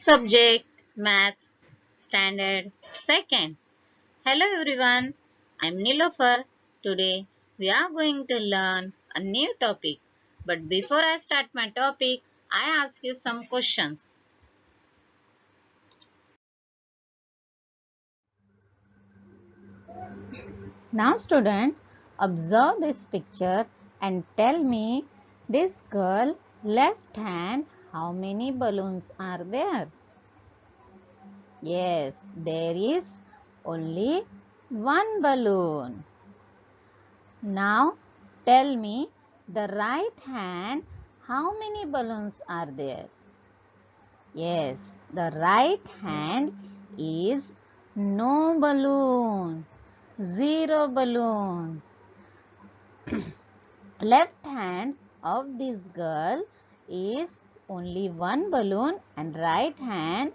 Subject Maths Standard 2nd. Hello everyone, I'm Nilofer. Today we are going to learn a new topic. But before I start my topic, I ask you some questions. Now student, observe this picture and tell me this girl left hand how many balloons are there? Yes, there is only one balloon. Now tell me the right hand how many balloons are there? Yes, the right hand is no balloon, zero balloon. Left hand of this girl is only one balloon and right hand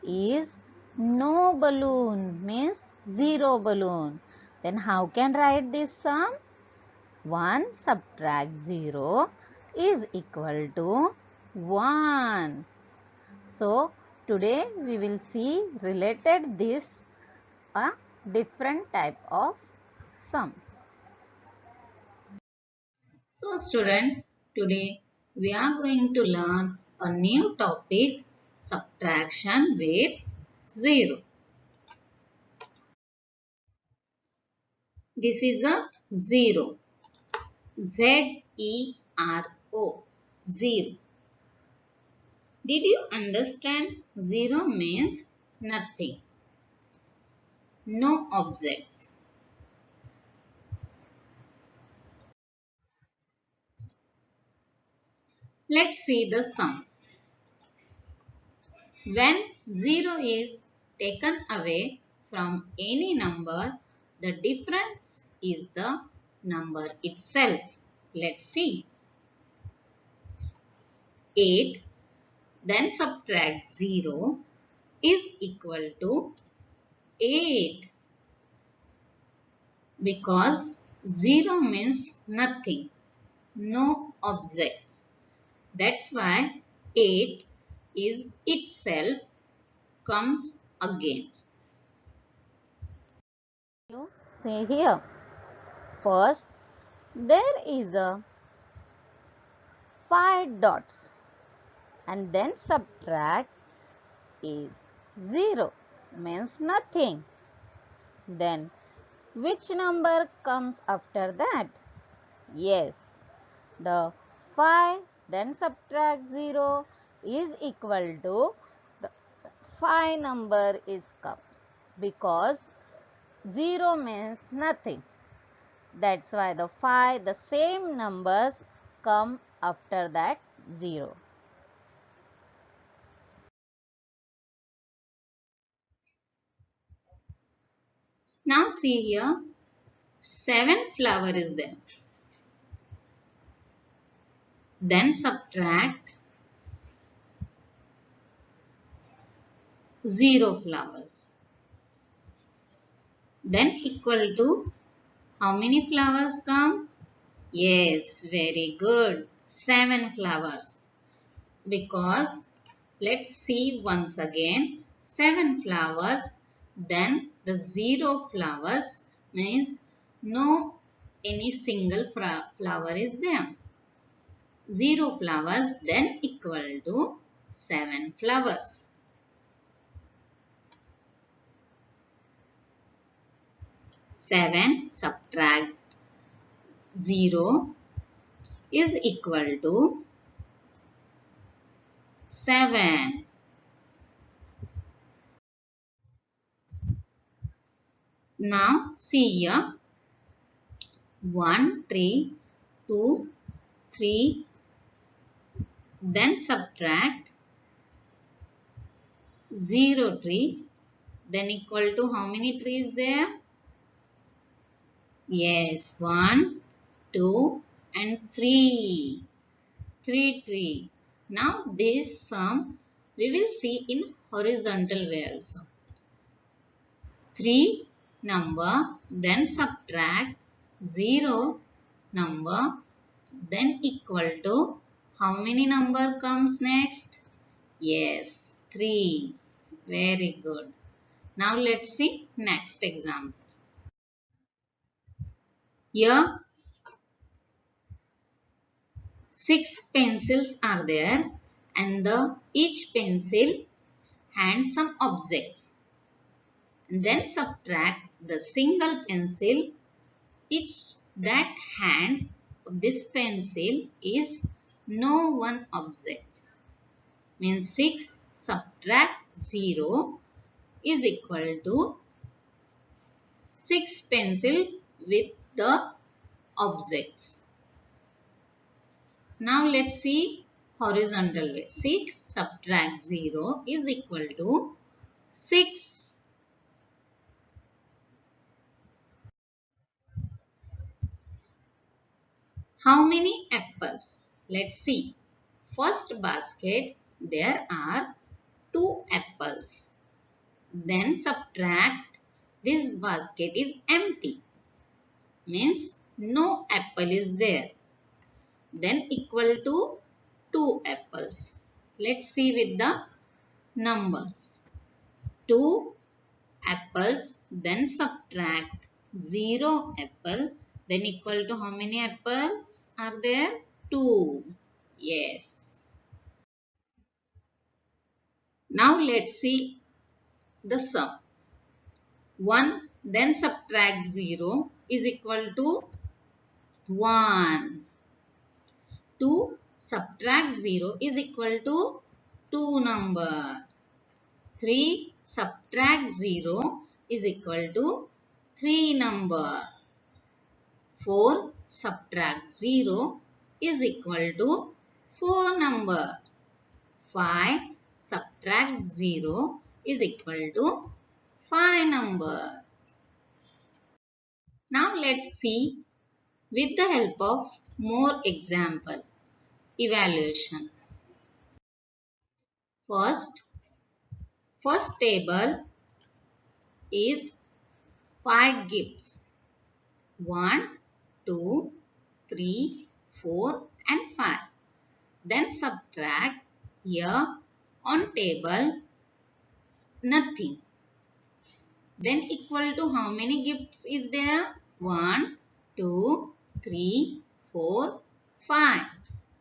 is no balloon means zero balloon. Then how can write this sum? 1 subtract 0 is equal to 1. So today we will see related this a different type of sums. So student, today we are going to learn a new topic, subtraction with 0. This is a 0. Z-E-R-O. 0. Did you understand? 0 means nothing. No objects. Let's see the sum. When 0 is taken away from any number, the difference is the number itself. Let's see. 8 then subtract 0 is equal to 8 because 0 means nothing, no objects. That's why 8 is itself comes again. You say here. First, there is a 5 dots and then subtract is 0 means nothing. Then which number comes after that? Yes, the 5 then subtract 0 is equal to the 5 number is comes because 0 means nothing. That's why the same numbers come after that 0. Now see here, 7 flower is there. Then subtract 0 flowers. Then equal to how many flowers come? Yes, very good. 7 flowers. Because let's see once again. 7 flowers. Then the 0 flowers means no any single flower is there. 0 flowers then equal to 7 flowers. 7 subtract 0 is equal to 7. Now see here, 1 tree, 2, 3, then subtract 0 tree, then equal to how many trees there? Yes, 1, 2 and 3. 3 tree. Now this sum we will see in horizontal way also. 3 number, then subtract 0 number, then equal to how many number comes next? Yes, 3. Very good. Now let's see next example. Here 6 pencils are there and each pencil hands some objects. And then subtract the single pencil. Each that hand of this pencil is no one objects. Means 6 subtract 0 is equal to 6 pencil with the objects. Now let's see horizontal way. 6 subtract 0 is equal to 6. How many apples? Let's see. First basket there are 2 apples. Then subtract, this basket is empty. Means no apple is there. Then equal to 2 apples. Let's see with the numbers. 2 apples, then subtract 0 apple, then equal to how many apples are there? 2. Yes. Now let's see the sum. 1 then subtract 0 is equal to 1. 2 subtract 0 is equal to 2 number. 3 subtract 0 is equal to 3 number. 4 subtract 0 is equal to 4 number. 5 subtract 0 is equal to 5 number. Now let's see with the help of more example evaluation. First table is 5 gifts. 1, 2, 3, 4 and 5. Then subtract here on table nothing. Then equal to how many gifts is there? 1, 2, 3, 4, 5.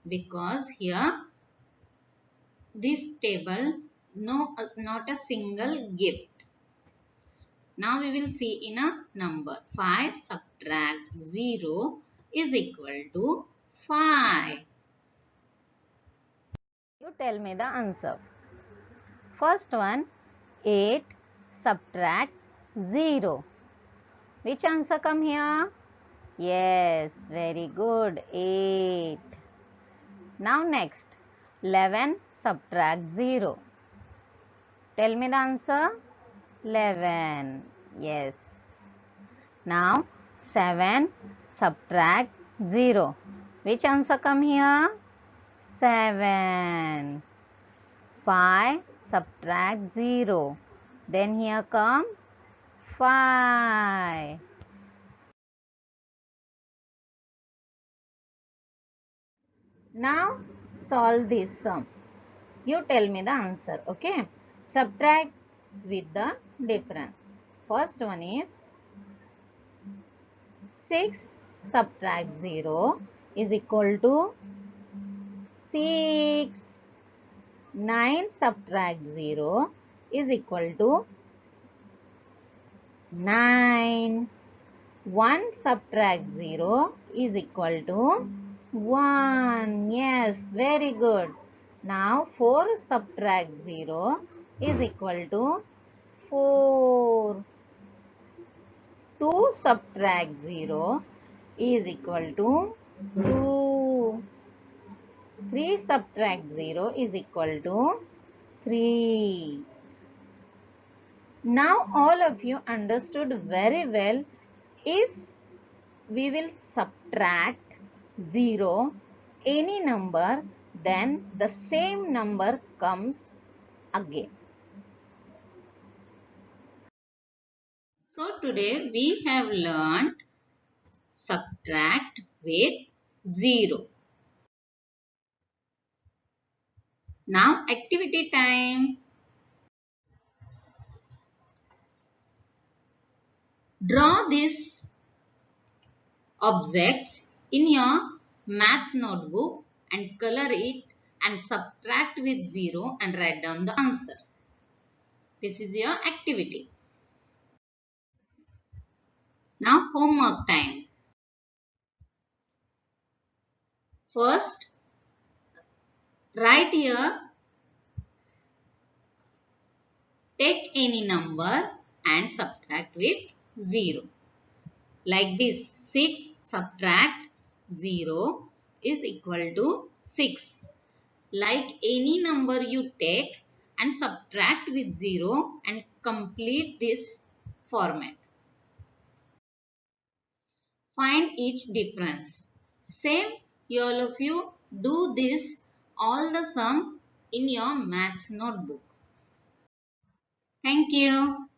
Because here this table not a single gift. Now we will see in a number. 5 subtract 0 is equal to 5. You tell me the answer. First one, 8 subtract 0. Which answer come here? Yes, very good, 8. Now next, 11 subtract 0. Tell me the answer. 11. Yes. Now 7 subtract 0. Which answer come here? 7. 5 subtract 0. Then here come 5. Now solve this sum. You tell me the answer. Okay. Subtract with the difference. First one is 6 subtract 0 is equal to 6. 9 subtract 0 is equal to 9. 1 subtract 0 is equal to 1. Yes, very good. Now 4 subtract 0 is equal to 4. 2 subtract 0 is equal to 2. 3 subtract 0 is equal to 3. Now all of you understood very well. If we will subtract 0 any number, then the same number comes again. So today we have learned subtract with 0. Now activity time. Draw these objects in your maths notebook and color it and subtract with 0 and write down the answer. This is your activity. Now homework time. First, write here, take any number and subtract with 0. Like this, 6 subtract 0 is equal to 6. Like any number you take and subtract with 0 and complete this format. Find each difference. Same, all of you do this all the sum in your maths notebook. Thank you.